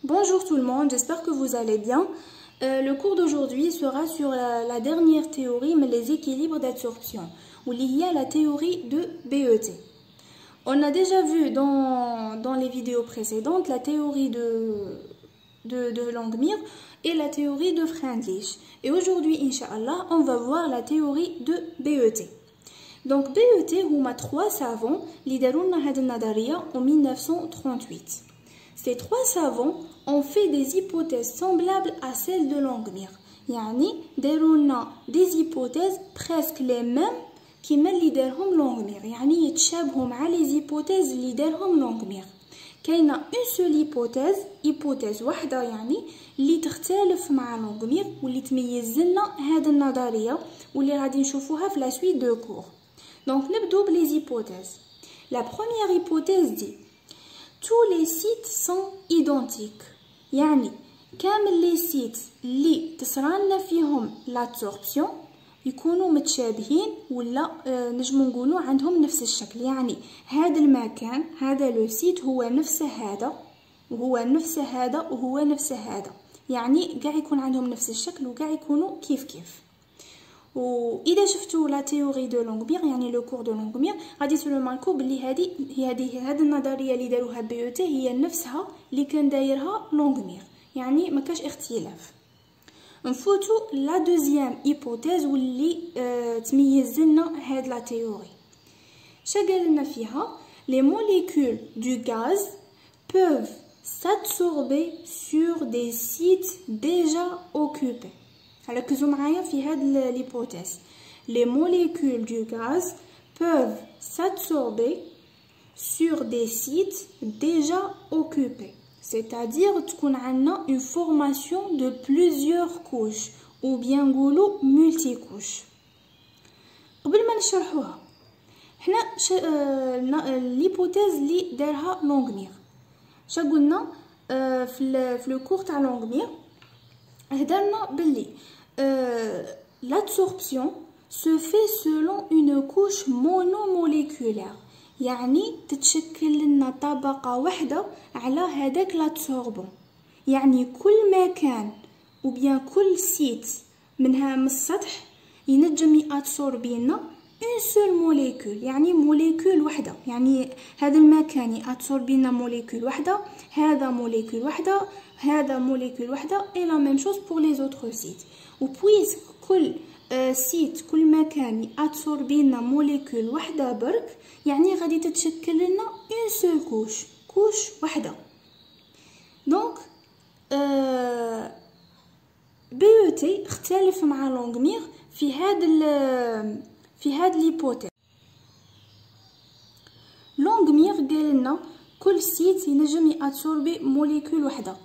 Bonjour tout le monde, j'espère que vous allez bien. Le cours d'aujourd'hui sera sur la dernière théorie, mais les équilibres d'absorption, ou liée à la théorie de BET. On a déjà vu dans les vidéos précédentes la théorie de Langmuir et la théorie de Freundlich. Et aujourd'hui, Inch'Allah, on va voir la théorie de BET. Donc BET, هما 3 savants اللي داروا لنا هذه النظرية en 1938. Ces 3 savants ont fait des hypothèses semblables à celles de Langmuir. يعني داروا لنا des hypothèses presque les mêmes كيما اللي دارهم لونغمير، يعني يتشابهوا مع les hypothèses اللي دارهم لونغمير. كاينه une seule hypothèse واحده يعني اللي تختلف مع لونغمير واللي تميز لنا هذه النظريه واللي غادي نشوفوها في لا سويت دو كور. Donc نبداو بلي hypothèses. La première hypothèse dit tous les sites sont identiques، يعني كامل لي سيت اللي تصرالنا فيهم l'absorption يكونوا متشابهين ولا نجمو نقولوا عندهم نفس الشكل. يعني هذا المكان، هذا لو سيت هو نفس هذا وهو نفس هذا وهو نفس هذا، يعني كاع يكون عندهم نفس الشكل وكاع يكونوا كيف كيف. واذا شفتوا لا تيوري دو لونغمير يعني لو كور دو لونغمير غادي ترماركو بلي هذه النظريه اللي داروها بي او تي هي نفسها اللي كان دايرها لونغمير، يعني ما كاش اختلاف. نفوتو لا دوزيام هيبوتيز واللي تميز لنا هاد لا تيوري. شا قال لنا فيها les molécules du gaz peuvent s'absorber sur des sites déjà occupés. ركزوا معايا في هاد l'hypothèse. Les molécules du gaz peuvent s'absorber sur des sites déjà occupés. C'est-à-dire تكون عندنا une formation de plusieurs couches ou bien نقولوا multicouches. قبل ما نشرحوها حنا l'hypothèse اللي دارها لونغمير شا قلنا في لو كور تاع لونغمير هدرنا باللي l'absorption se fait selon une couche monomoléculaire، يعني تتشكل لنا طبقة واحدة على هذاك لاتسوربون. يعني كل مكان وبيان كل سيت منها من السطح ينجم يأبسوربي لنا اون سول موليكول، يعني موليكول واحدة. يعني هذا المكان يأبسوربي لنا موليكول واحدة، هذا موليكول واحدة، هذا موليكول واحدة، et la même chose pour les autres sites. وبويسك كل سيت كل مكان يأبسوربي لنا موليكول واحدة برك، يعني غادي تتشكل لنا اون سول كوش واحدة. دونك بي او تي اختلف مع لونغمير في هاد ليبوتيز. لونغمير قال لنا كل سيت ينجم يأبسوربي موليكول واحدة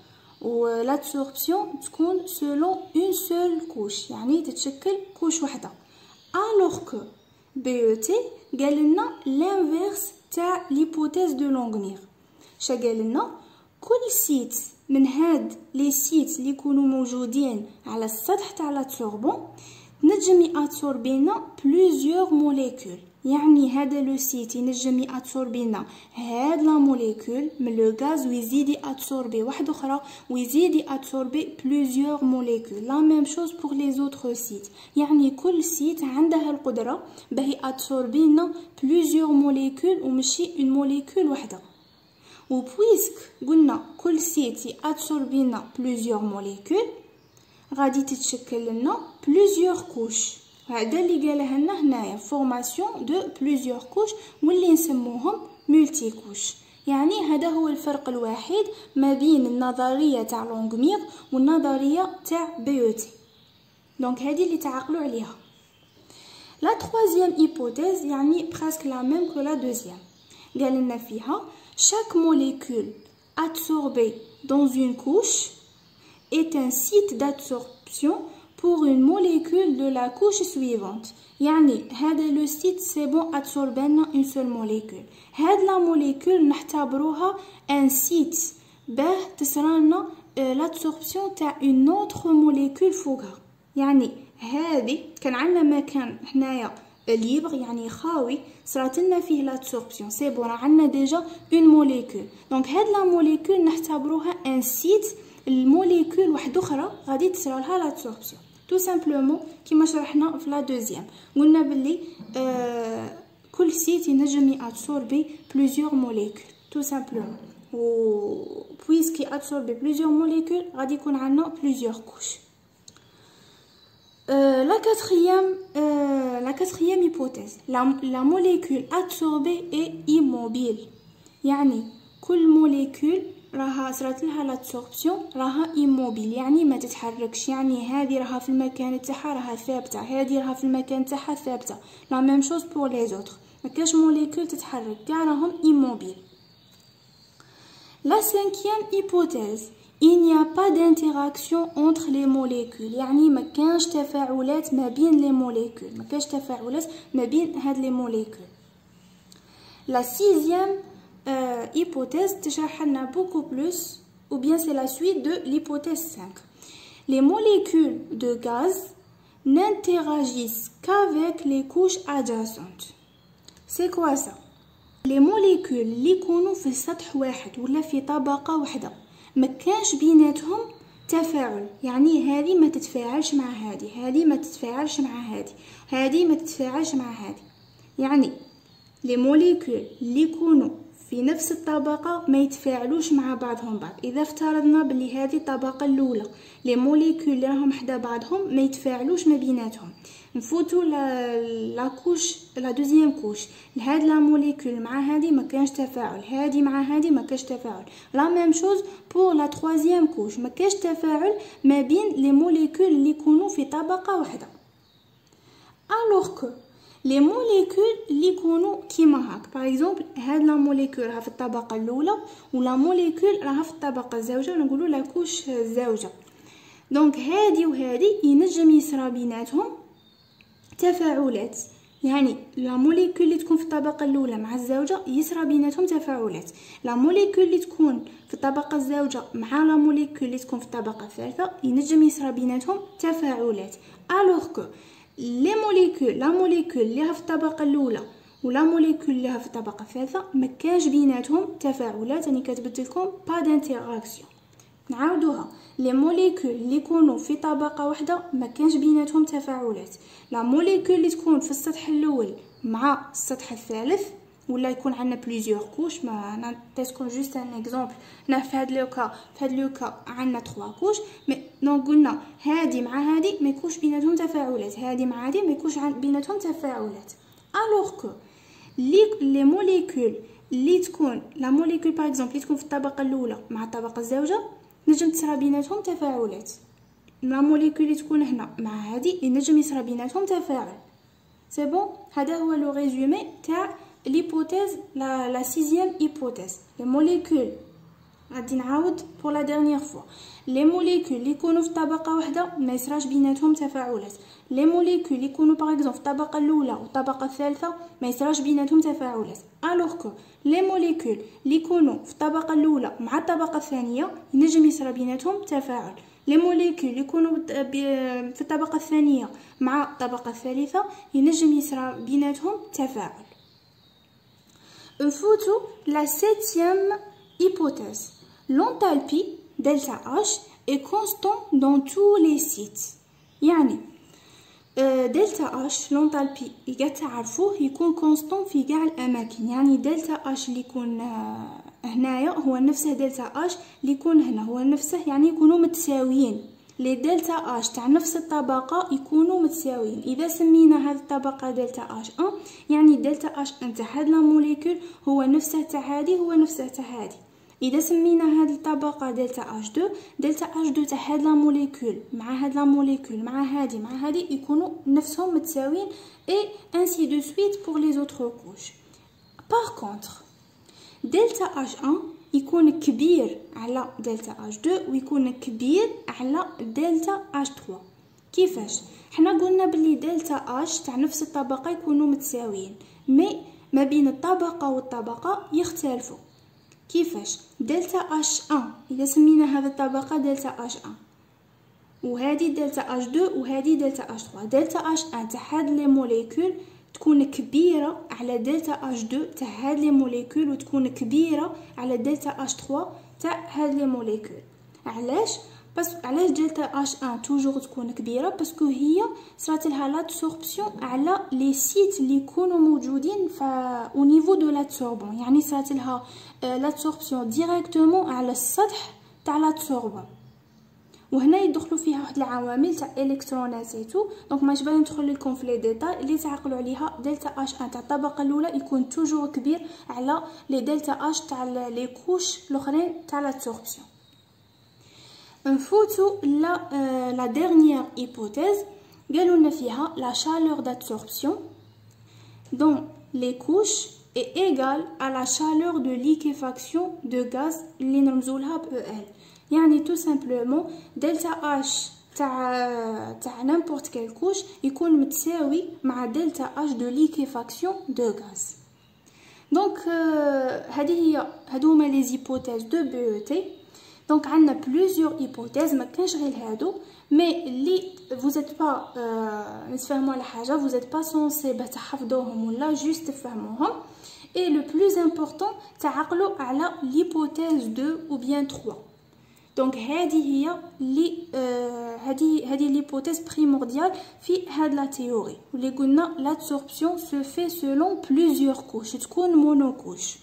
والابسوربسيون تكون سولون اون سول كوش، يعني تتشكل كوش واحدة. الوغ كو بي او تي قال لنا لانفيرس تاع ليبوتيز دو لونغمير. شا قال لنا كل سيت من هاد لي سيت اللي يكونوا موجودين على السطح تاع لاتسوربون نجم يأبسوربي لنا بلوزيور موليكول، يعني هذا لو سيت ينجم يأبسوربي لنا هاد لا موليكول من لو غاز ويزيد يأبسوربي واحده اخرى ويزيد يأبسوربي بلوزيور موليكول. لا ميم شوز بور لي زوتر سيت، يعني كل سيت عندها القدره باه يأبسوربي لنا بلوزيور موليكول وماشي اون موليكول واحده. وبويسك قلنا كل سيت يأبسوربي لنا بلوزيور موليكول غادي تتشكل لنا بلوزيور كوش. هذا اللي قالها لنا هنايا فورماسيون دو بلوزيور كوش واللي نسموهم ملتي كوش. يعني هذا هو الفرق الوحيد ما بين النظريه تاع لونغمير والنظريه تاع بي او تي. دونك هذه اللي تعقلوا عليها. لا troisième hypothèse يعني presque la même que la deuxième. قال لنا فيها chaque molécule absorbée dans une couche est un site d'absorption pour une molécule de la couche suivante. يعني هذا لو سيت سي بون ابسوربنا اون سول موليكول، هاد لا موليكول نعتبروها ان سيت باه تصرالنا لابسوربسيون تاع اون اوتر موليكول فوقها. يعني هذه كان عندنا مكان هنايا ليبر يعني خاوي صرات لنا فيه لادسوربسيون سي بون راه عندنا ديجا اون موليكول دونك هاد لا موليكول نعتبروها ان سيت الموليكول واحده اخرى غادي تصرى لها لادسوربسيون تو سامبلومون كيما شرحنا في لا دوزيام قلنا بلي كل سيت ينجم يابسوربي بليزيور موليكول تو سامبلومون و بويسكي ابسوربي بليزيور موليكول غادي يكون عندنا بليزيور كوش. La quatrième hypothèse, la molécule absorbée est immobile. يعني كل موليكول راها صرات لها لادسوربسيون راها immobile يعني ما تتحركش يعني هذه راها في المكان تاعها راها ثابته هذه راها في المكان تاعها ثابته لا ميم شوز بور لي زوتر ما كاش موليكول تتحرك كاع راهم immobile. La cinquième hypothèse, il n'y a pas d'interaction entre les molécules يعني ما كانش تفاعلات ما بين les molécules ما كانش تفاعلات ما بين هاد les molécules. La sixième hypothèse تشرح لنا beaucoup plus ou bien c'est la suite de l'hypothèse 5. Les molécules de gaz n'interagissent qu'avec les couches adjacentes. C'est quoi ça? لي موليكول اللي يكونوا في سطح واحد ولا في طبقه واحده ما كانش بيناتهم تفاعل يعني هذه ما تتفاعلش مع هذه ما تتفاعلش مع هذه ما تتفاعلش مع هذه يعني لي موليكول اللي يكونوا في نفس الطبقه ما يتفاعلوش مع بعضهم بعض. اذا افترضنا بلي هذه الطبقه الاولى لي موليكول اللي راهم حدا بعضهم ما يتفاعلوش ما بيناتهم نفوتوا لا كوش لا دوزيام كوش لهاد لا موليكول مع هذه ما كانش تفاعل هذه مع هذه ما كانش تفاعل لا ميم شوز بور لا تروازيام كوش ما كانش تفاعل ما بين لي موليكول اللي يكونوا في طبقه واحده. الوغ كو لي موليكول اللي يكونوا كيما هاك باغ اكزومبل هاد لا موليكول راها في الطبقه الاولى ولا موليكول راها في الطبقه الزوجه نقولوا لا كوش الزوجه دونك هادي وهادي ينجم يصرى بيناتهم تفاعلات يعني لا موليكول اللي تكون في الطبقه الاولى مع الزوجه يصرى بيناتهم تفاعلات لا موليكول اللي تكون في الطبقه الزوجه مع لا موليكول اللي تكون في الطبقه الثالثه ينجم يصرى بيناتهم تفاعلات. الوغ كو لي موليكول لا موليكول اللي في الطبقه الاولى ولا موليكول اللي في الطبقه الثالثه ما كانش بيناتهم تفاعلات يعني كتبت لكم با دانتيراكسيون. نعاودوها لي موليكول اللي يكونوا في طبقه واحده ما كانش بيناتهم تفاعلات لا موليكول اللي تكون في السطح الاول مع السطح الثالث ولا يكون عندنا بليزيور كوش ما نعطيكم جوست ان اكزامبل هنا في هاد لوكا عندنا 3 كوش دونك قلنا هادي مع هادي ما يكونش بيناتهم تفاعلات هادي مع هادي ما يكونش بيناتهم تفاعلات. الوغ كو لي موليكول اللي تكون لا موليكول باغ اكزومبل اللي تكون في الطبقه الاولى مع الطبقه الزوجه نجم تصرى بيناتهم تفاعلات لا موليكول اللي تكون هنا مع هادي ينجم يصرى بيناتهم تفاعل. سي بون هذا هو لو ريزومي تاع l'hypothèse la sixième hypothèse. Les molécules غادي نعاود pour la dernière fois les molécules اللي يكونوا في طبقه واحده ما يصراش بيناتهم تفاعلات les molécules اللي يكونوا باغ اكزومبل في الطبقه الاولى والطبقه الثالثه ما يصراش بيناتهم تفاعلات. الوغ كو les molécules اللي يكونوا في الطبقه الاولى مع الطبقه الثانيه ينجم يصرى بيناتهم تفاعل لي موليكول اللي يكونوا في الطبقه الثانيه مع الطبقه الثالثه ينجم يصرى بيناتهم تفاعل. نفوتو la septième hypothèse. L'enthalpie delta H est constant dans tous les sites. يعني دلتا H l'enthalpie اللي تعرفوه يكون constant في كاع الاماكن يعني دلتا H اللي يكون هنايا هو نفسه دلتا H اللي يكون هنا هو نفسه يعني يكونوا متساويين لي دلتا H تاع نفس الطبقه يكونوا متساويين. اذا سمينا هذه الطبقه دلتا H1 يعني دلتا H1 تاع هاد لا موليكول هو نفسه تاع هذه هو نفسه تاع هذه. اذا سمينا هذه الطبقه دلتا H2 دلتا H2 تاع هاد لا موليكول مع هاد لا موليكول مع هذه يكونوا نفسهم متساويين et ainsi de suite pour les autres couches. Par contre دلتا H1 يكون كبير على دلتا H2 ويكون كبير على دلتا H3. كيفاش؟ حنا قلنا بلي دلتا H تاع نفس الطبقه يكونوا متساويين مي ما بين الطبقه والطبقه يختلفوا. كيفاش؟ دلتا H1 اذا سمينا هذه الطبقه دلتا H1 وهذه دلتا H2 وهذه دلتا H3 دلتا H1 تاع هاد لي موليكول تكون كبيره على دلتا H2 تاع هاد لي موليكول وتكون كبيره على دلتا H3 تاع هاد لي موليكول. علاش دلتا H1 توجور تكون كبيره؟ باسكو هي صرات لها لادسوربسيون على لي سيت اللي يكونوا موجودين او نيفو دو لادسوربون، يعني صرات لها لادسوربسيون ديريكتومون على السطح تاع لادسوربون. وهنا يدخلوا فيها واحد العوامل تاع الكترونات ايتو، دونك ماش باغي ندخل لكم في لي ديتاي اللي تعقلوا عليها. دلتا H1 تاع الطبقه الاولى يكون توجور كبير على لي دلتا H تاع لي كوش الاخرين تاع لادسوربسيون. نفوتو لا dernière hypothèse قالوا لنا فيها la chaleur d'absorption dans les couches est égale à la chaleur de liquéfaction de gaz اللي نرمزوا لها ب EL. يعني tout simplement دلتا H تاع n'importe quelle couche يكون متساوي مع دلتا H de liquéfaction de gaz. دونك هادو هما لي زيبوتيز دو BET. دونك عندنا بلوزيور ايبوتيز، ما كانش غير هادو، مي اللي فوزيت با نتفاهموا على حاجه فوزيت با سونسي باش تحفظوهم ولا جوست تفهموهم. اي لو بلوز امبورطون تعقلوا على ليبوتيز 2 ou bien 3. دونك هذه هي اللي هذه ليبوتيز بريمورديال في هاد لا تيوري، واللي قلنا لادسوربسيون سو في سولون بلوزيور كوش، تكون مونو كوش.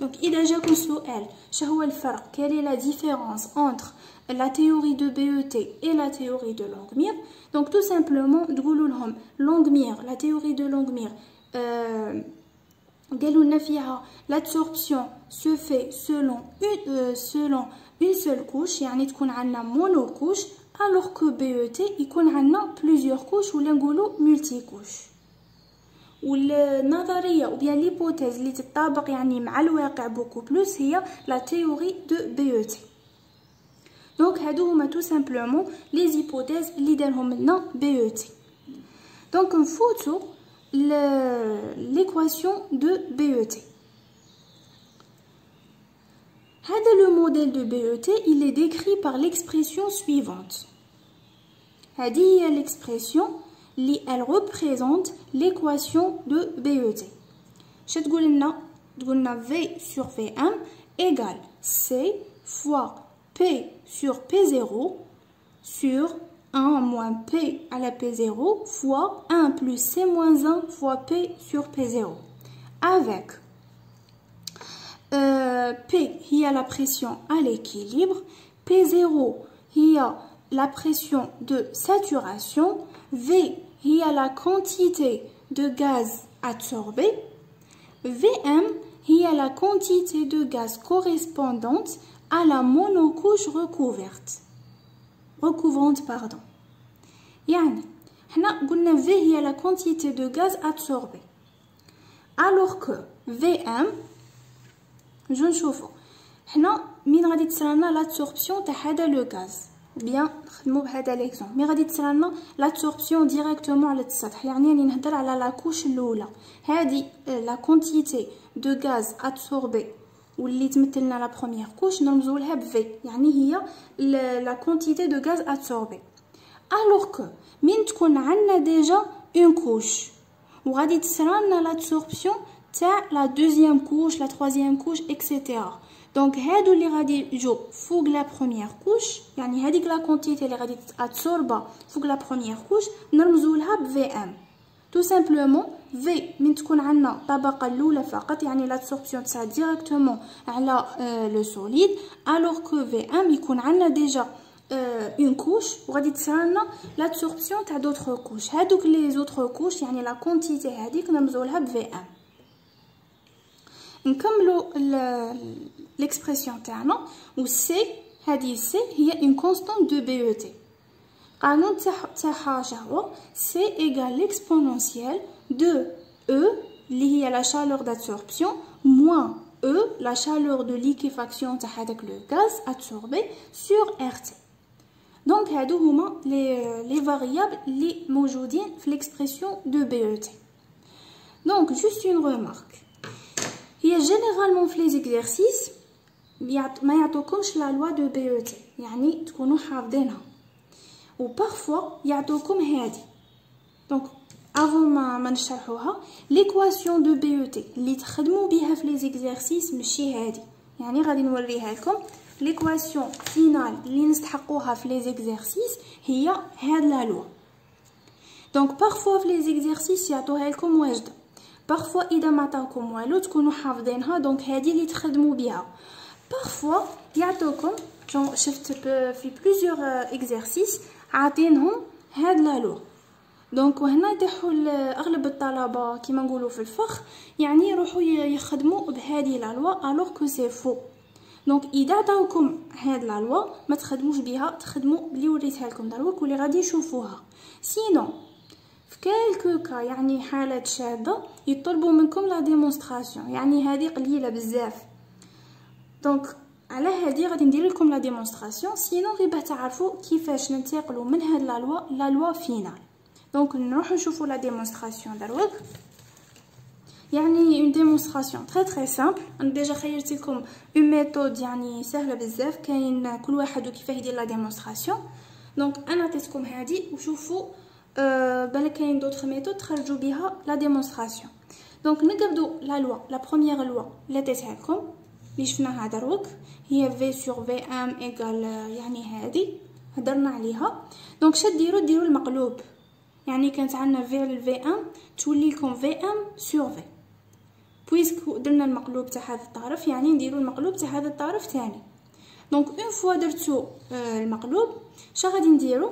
Donc, إذا جاكم سؤال شهو الفرق quelle est la différence entre la théorie de BET et la théorie de Langmuir. Donc tout simplement تقولوا لهم Langmuir, la théorie de Langmuir قالوا لنا فيها l'absorption se fait selon une seule couche، يعني تكون عندنا mono couche، alors que BET يكون عندنا plusieurs couches ولا نقولوا multi couche. والنظريه او بيان ليبوتيز اللي تطابق يعني مع الواقع بوكو بلوس هي لا تيوري دو BET. دونك هادو هما تو سامبلومون لي زيبوتيز اللي دارهم لنا BET. دونك نفوتو ليكواسيون دو BET. هذا لو موديل دو BET il est décrit par l'expression suivante. هذه هي l'expression elle représente l'équation de BET. Je te dis V sur Vm égale C fois P sur P0 sur 1 moins P à la P0 fois 1 plus C moins 1 fois P sur P0. Avec P, il y a la pression à l'équilibre, P0, il y a la pression de saturation, V, il y a la quantité de gaz absorbé, Vm, il y a la quantité de gaz correspondante à la monocouche recouvrante. يعني حنا قلنا V هي la quantité de gaz absorbé, alors que Vm جو نشوفو حنا مين غادي تصرالنا لادسوربسيون تاع هذا لو غاز بيان نخدمو بهذا ليكزومبل. مي غادي تصرالنا لادسوربسيون ديريكتومون على السطح، يعني راني نهضر على لاكوش الاولى. هذه لا كونتيتي دو غاز ابسوربي واللي تمثلنا لا بروميير كوش نرمزو لها بفي، يعني هي لا كونتيتي دو غاز ابسوربي. الوغ كو مين تكون عندنا ديجا اون كوش وغادي تصرالنا لادسوربسيون تاع لا دوزيام كوش لا تروازيام كوش اكسيتيرا. دونك هادو اللي غادي يجو فوق لا بروميير كوش، يعني هذيك لا كونتيتي اللي غادي تاتسوربا فوق لا بروميير كوش نرمزو لها ب في ام. تو سامبلومون في من تكون عندنا الطبقه الاولى فقط، يعني لادسوربسيون تاع ديريكتومون على لو سوليد، الوغ كو في ام يكون عندنا ديجا اون كوش وغادي تصرالنا لادسوربسيون تاع دوطخ كوش. هادوك لي زوطخ كوش يعني لا كونتيتي هذيك نرمزو لها ب في ام. نكملوا l'expression تاعنا و C هذه C هي une constante de BET. قانون تاعها هو C égale l'exponentielle de E اللي هي la chaleur d'absorption moins E la chaleur de liquéfaction تاع هذاك le gaz absorbé sur RT. دونك هادو هما les variables اللي موجودين في l'expression de BET. Donc juste une remarque. هي جينيرالمون في لي زيكزارسيس ما يعطوكمش لا لوا دو BET، يعني تكونوا حافظينها، و بارفوا يعطوكم هادي. دونك افون ما نشرحوها ليكواسيون دو بي او تي اللي تخدموا بها في لي زيكزارسيس ماشي هادي، يعني غادي نوريها لكم. ليكواسيون فينال اللي نستحقوها في لي زيكزارسيس هي هاد لا لوا. دونك بارفوا في لي زيكزارسيس يعطوها لكم واجده، بارفوا اذا ما عطاوكم والو تكونوا حافظينها، دونك هذه اللي تخدموا بها. بارفوا يعطوكم شفت في بليزيور اكزرسيس عاطينهم هاد لا لوا. دونك وهنا يطيحوا اغلب الطلبه كيما نقولوا في الفخ، يعني يروحوا يخدموا بهذه لا لوا الوغ كو سي فو. دونك اذا عطاوكم هاد لا لوا ما تخدموش بها، تخدموا بلي وريتها لكم دروك واللي غادي يشوفوها. سينو في كالكو كا يعني حالات شاذه يطلبوا منكم لا ديمونستراسيون، يعني هذه قليله بزاف. دونك على هذه غادي ندير لكم لا ديمونستراسيون، سينو غير باه تعرفوا كيفاش ننتقلوا من هاد لا لوا فينال. دونك نروح نشوفوا لا ديمونستراسيون دروك. يعني اون ديمونستراسيون تري سامبل. انا ديجا خيرت لكم اون ميثود يعني سهله بزاف، كاين كل واحد وكيفاه يدير لا ديمونستراسيون. دونك انا عطيتكم هذه وشوفوا بالك كاين دوطخ ميثود تخرجوا بها لا ديمونستراسيون. دونك نقبضوا لا لوا، لا بروميير لوا اللي عطيتها لكم اللي شفناها دروك هي في سور في ام ايغال، يعني هذه هضرنا عليها. دونك شنو ديروا المقلوب، يعني كانت عندنا في الفي ام تولي لكم في ام سور في، بويسكو درنا المقلوب تاع هذا الطرف يعني نديروا المقلوب تاع هذا الطرف ثاني. دونك اون فوا درتو المقلوب شا غادي نديروا،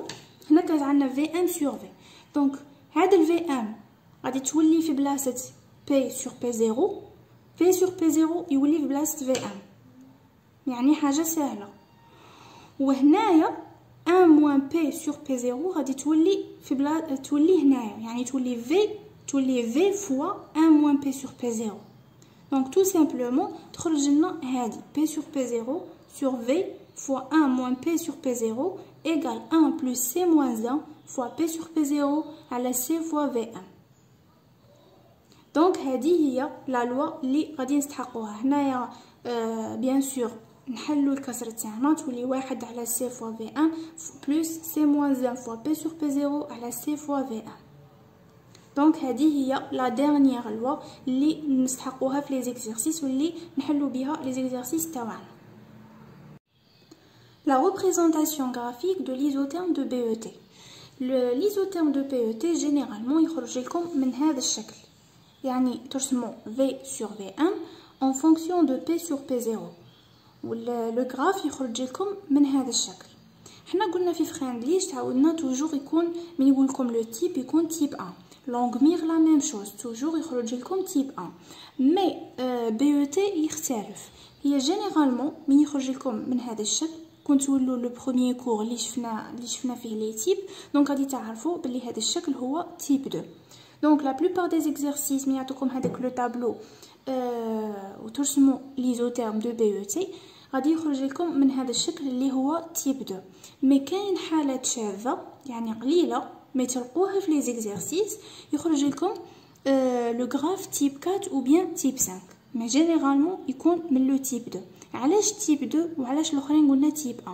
هنا كانت عندنا في ام سور في. دونك هذا الفي ام غادي تولي في بلاصه بي سور بي زيرو، في سور بي زيرو يولي في بلاصه في ام، يعني حاجه سهله. وهنايا ان موان بي سور بي زيرو غادي تولي في تولي هنايا، يعني تولي في فوا ان موان بي سور بي زيرو. دونك تو سامبلومون تخرج لنا هادي بي سور بي زيرو سور في فوا ان موان بي سور بي زيرو ايغال ان بلس سي موان ان فوا بي سور بي زيرو على سي فوا في ام. دونك هذه هي لا لوا اللي غادي نستحقوها هنايا. بيان سور نحلو الكسر تاعنا تولي واحد على سي فوا في ان بلس سي موان ان فوا بي سور بي زيرو على سي فوا في ان. دونك هذه هي لا ديرنيير لوا اللي نستحقوها في لي زيكزارسيس واللي نحلو بها لي زيكزارسيس تاعنا. La représentation graphique de l'isotherme de BET. L'isotherme de BET généralement يخرج لكم من هذا الشكل، يعني ترسموا V sur V1 en fonction de P sur P0، ولو غراف يخرج لكم من هذا الشكل. حنا قلنا في فريندليش تعودنا توجور يكون من يقول لكم لو تيب يكون تيب 1، لونغمير لا ميم شوز توجور يخرج لكم تيب 1. مي بي او تي يختلف، هي جينيرالمون من يخرج لكم من هذا الشكل كنت تولوا لو بروميير كور اللي شفنا فيه لي تيب، دونك غادي تعرفوا بلي هذا الشكل هو تيب 2. دونك لا بلوبار دي زيكزارسيس مي يعطوكم هذاك لو تابلو وترسموا ليزوتيرم دو بي او تي غادي يخرج لكم من هذا الشكل اللي هو تيب 2. مي كاين حالات شاذه يعني قليله مي تلقوها في لي زيكزارسيس يخرج لكم لو غراف تيب 4 او بيان تيب 5، مي جينيرالمون يكون من لو تيب 2. علاش تيب 2 وعلاش الاخرين قلنا تيب 1؟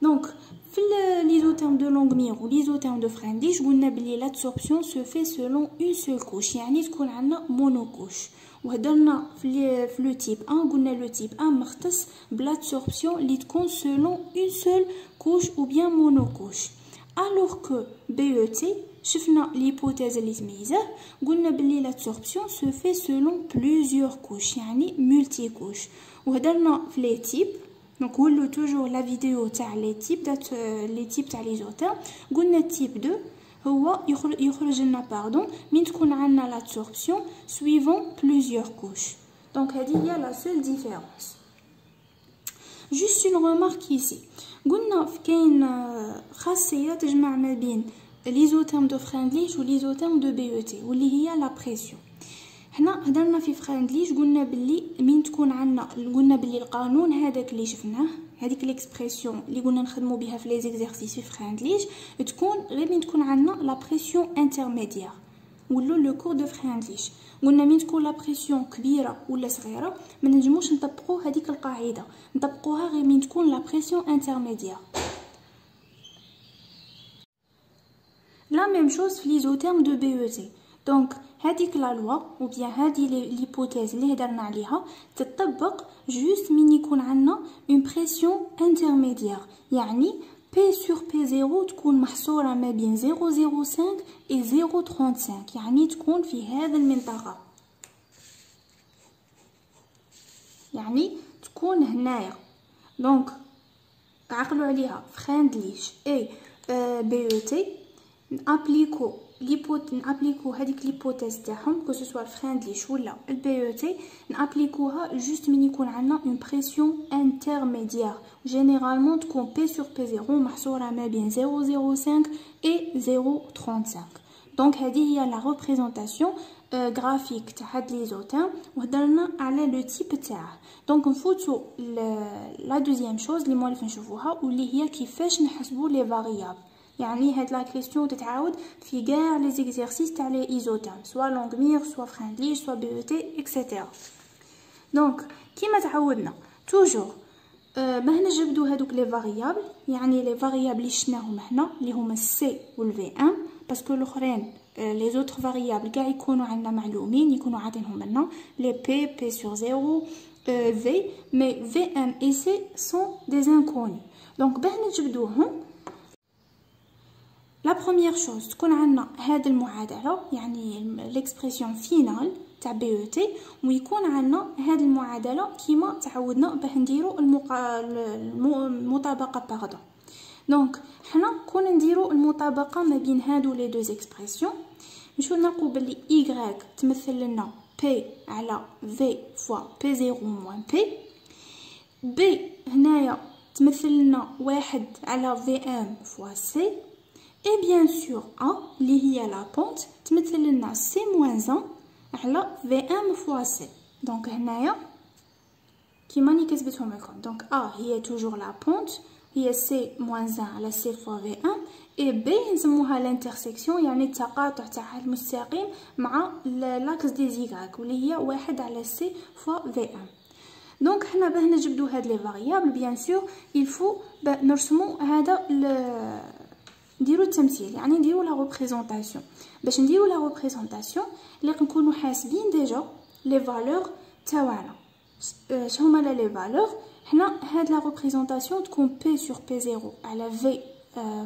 دونك في ليزوتيرم دو لونغمير و ليزوتيرم دو فريندليش قلنا بلي لابسوربسيون سو في سولون اون سول كوش، يعني تكون عندنا مونوكوش. وهضرنا في لو تيب 1 قلنا لو تيب 1 مختص بلابسوربسيون اللي تكون سولون اون سول كوش او بيان مونوكوش. الوغ كو بي او تي شفنا ليبوتيز اللي تميزه قلنا بلي لابسوربسيون سو في سولون بليزيور كوش، يعني مولتي كوش. وهضرنا في لي تيب دونك ولو توجور لا فيديو تاع لي تيب تاع ليزوتيرم قلنا تيب 2 هو يخرج لنا باردون من تكون عندنا لابسوربسيون سويفون بليزيور كوش. دونك هذه هي لا سول ديفيرونس. جوست اون ريمارك ايسي، قلنا كاين خاصيه تجمع ما بين ليزوتيرم دو فريندليش و ليزوتيرم دو بي او تي واللي هي لا بريسيون. هنا هضرنا في فريندليش قلنا بلي من تكون عندنا قلنا بلي القانون هذاك اللي شفناه هذيك ليكسبرسيون اللي قلنا نخدموا بها في لي زيكزارسيس في فريندليش تكون غير من تكون عندنا لا بريسيون انترميديير ولا لو كور دو فريندليش. قلنا من تكون لا بريسيون كبيره ولا صغيره ما نجموش نطبقوا هذيك القاعده، نطبقوها غير من تكون لا بريسيون انترميديير. لا ميم شوز في ليزوتيرم دو بي او تي. دونك هذيك لا لوا او بيان هذه ليبوتيز اللي هضرنا عليها تطبق جوست من يكون عندنا اون بريسيون انترميديير، يعني P sur P0 تكون محصورة ما بين 0.05 و 0.35، يعني تكون في هذا المنطقة، يعني تكون هنايا. دونك عقلوا عليها فريندليش اي بي او تي نابليكو نابليكو هذيك ليبوتيز تاعهم كو سوسوا فريندليش ولا البي او تي، نابليكوها جوست من يكون عندنا اون بريسيون انترميديير، جينيرالمون تكون بي سور بي 0 محصوره ما بين 0.05 و 0.35. دونك هذه هي لا ريبريزونطاسيون غرافيك تاع هاد لي زوتيرم، وهضرنا على لو تيب تاعه. دونك نفوتو لا دوزيام شوز اللي مولف نشوفوها واللي هي كيفاش نحسبوا لي فاريابل. يعني هاد لا كيسيون تتعاود في كاع لي زيكزارسيس تاع لي ايزوتيرم، سوا لونغمير سوا فريندليش سوا بي او تي اكسيتيرا. دونك كيما تعودنا توجور باه نجبدو هادوك لي فاريابل، يعني لي فاريابل اللي شفناهم هنا اللي هما سي والفي ام، باسكو الاخرين لي زوتر فاريابل كاع يكونوا عندنا معلومين، يكونوا عاطينهم لنا لي بي سور 0 في، مي في ام اي سي سون دي انكوني. دونك باه نجبدوهم لا بروميير شوز تكون عندنا هاد المعادله، يعني ليكسبرسيون فينال تاع بي او تي، ويكون عندنا هاد المعادله كيما تعودنا باه نديرو المطابقه باردون. دونك حنا كون نديرو المطابقه ما بين هادو لي دو اكسبرسيون، نشوفو نلقاو بلي y تمثل لنا p على v فوا p0 موان p، b هنايا تمثل لنا 1 على vm فوا c، et bien sûr A اللي هي لا بونت تمثل لنا C moins 1 على VM فوا C. دونك هنايا كيما راني كتبتهم لكم، دونك A هي توجور لا بونت هي C moins 1 على C فوا VM، et B نسموها لانترسيكسيون يعني التقاطع تاع المستقيم مع لاكس دي زيغاك واللي هي 1 على C فوا VM. دونك حنا باه نجبدو هاد لي فاريابل بيان سور يلفو نرسمو هذا نديرو التمثيل، يعني نديرو لا ريبريزونطاسيون. باش نديرو لا ريبريزونطاسيون اللي نكونوا حاسبين ديجا لي فالور تاعنا شهما لي فالور. حنا هاد لا ريبريزونطاسيون تكون بي سور بي 0 على في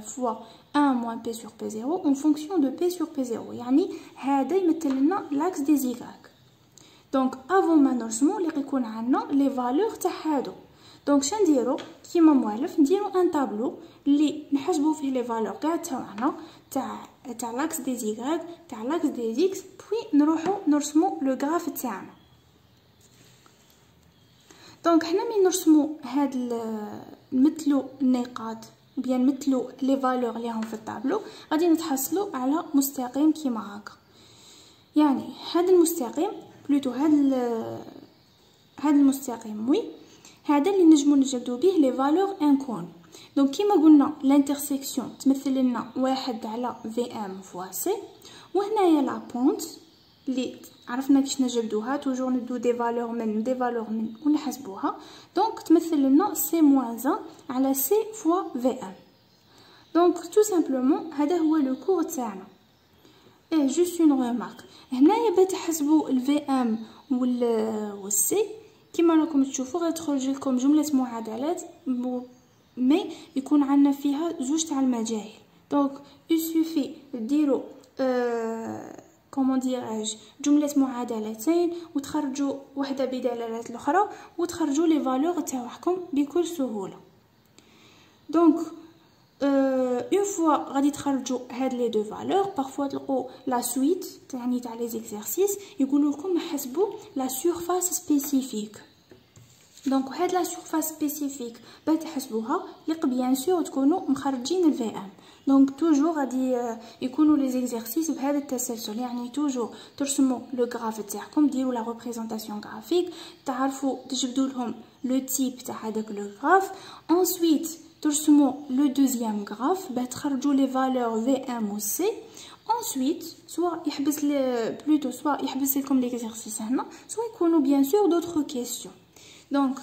فوا 1 موان بي سور بي 0 اون فونكسيون دو بي سور بي 0، يعني هذا يمثل لنا لاكس دي زيغاك. دونك افون ما نرسمو اللي يكون عندنا لي فالور تاع هادو. دونك شنديرو كيما موالف نديرو ان طابلو اللي نحسبو فيه لي فالور كاع تاعنا تاع لاكس دي زيغاك تاع لاكس دي زيكس، بوي نروحو نرسمو لو غراف تاعنا. دونك حنا ملي نرسمو هاد نمثلو النقاط بيان نمثلو لي فالور اللي راهم في الطابلو، غادي نتحصلو على مستقيم كيما هكا. يعني هاد المستقيم بلوتو هاد المستقيم وي هذا اللي نجمو نجبدو به لي فالور انكون. دونك كيما قلنا لانترسيكسيون تمثل لنا 1 على في ام فوا سي، وهنايا لا بونت اللي عرفنا كيش نجبدوها توجور ندو دي فالور من ونحسبوها. دونك تمثل لنا سي موان 1 على سي فوا في ام. دونك تو سامبلومون هذا هو لو كور تاعنا. ايه جوست اون ريمارك، هنايا باش تحسبوا الفي ام والسي كيما راكم تشوفوا غتخرج لكم جمله معادلات مي يكون عندنا فيها زوج تاع المجاهيل. دونك يسوفي ديروا كومون ديراج جمله معادلتين وتخرجوا وحده بدلاله الاخرى وتخرجوا لي فالور تاعكم بكل سهوله. دونك اون فوا غادي تخرجوا هاد لي دو فالور بارفوا تلقوا لا سويت يعني تاع لي زيكزارسيس يقولوا لكم حسبوا لا سورفاس سبيسيفيك. دونك هاد لا سورفاس سبيسيفيك باش تحسبوها لق بيان سور تكونوا مخرجين الفي ام. دونك توجور غادي يكونوا لي زيكزارسيس بهذا التسلسل، يعني توجور ترسموا لو غراف تاعكم ديروا لا ريبريزونطاسيون غرافيك، تعرفوا تجبدوا لهم لو تيب تاع هذاك لو غراف، انsuite ترسموا لو دوزيام غراف باه تخرجوا لي فالور في ام و سي. ensuite سوا يحبس بلوتو سوا يحبس لكم ليكزارسيس هنا، سوا يكونوا بيان سور دوطخ كيسيون. دونك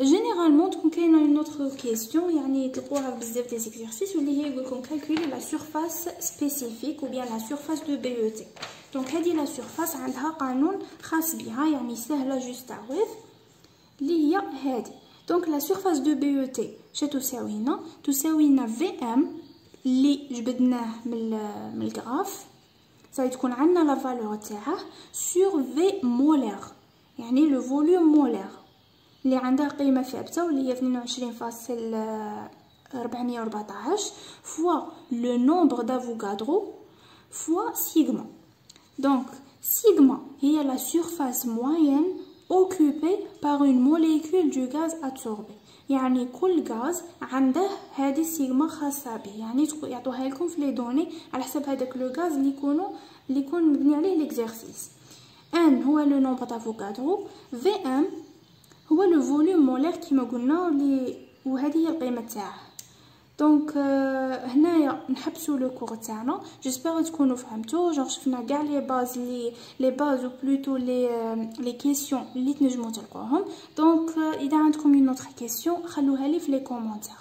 généralement تكون كاينه une autre question يعني تلقوها بزاف دي زيكزارسيس واللي هي يقولكم calculer la surface spécifique ou bien la surface de BET. دونك هذه لا سورفاس عندها قانون خاص بها يعني سهله جوست تعويض اللي هي هذه. دونك لا سورفاس دو BET اش تساوي لنا في ام اللي جبدناه من الغراف ساي تكون عندنا لا فالور تاعه سور في مولير يعني لو فوليوم مولير اللي عندها قيمه ثابته واللي هي 22.414 فوا لو نومبر دافوغادرو فوا سيغما. Donc, sigma est la surface moyenne occupée par une molécule du gaz absorbé. يعني كل غاز عنده هذه السيغما خاصة به يعني يعطوها لكم في لي دوني على حسب هذاك لو غاز اللي يكون مبني عليه ليكزارسيس. ان هو لو نومبر دافوغادرو، في ام هو لو فوليوم مولير كيما قلنا وهذه هي القيمة تاعه. دونك هنايا نحبسوا لو كور تاعنا. جيسبر تكونوا فهمتوا جونغ شفنا كاع لي باز او بلوتو لي كيسيون اللي تنجموا تلقوهم. دونك اذا عندكم اون اوتر كيسيون خلوها لي في لي كومونتير.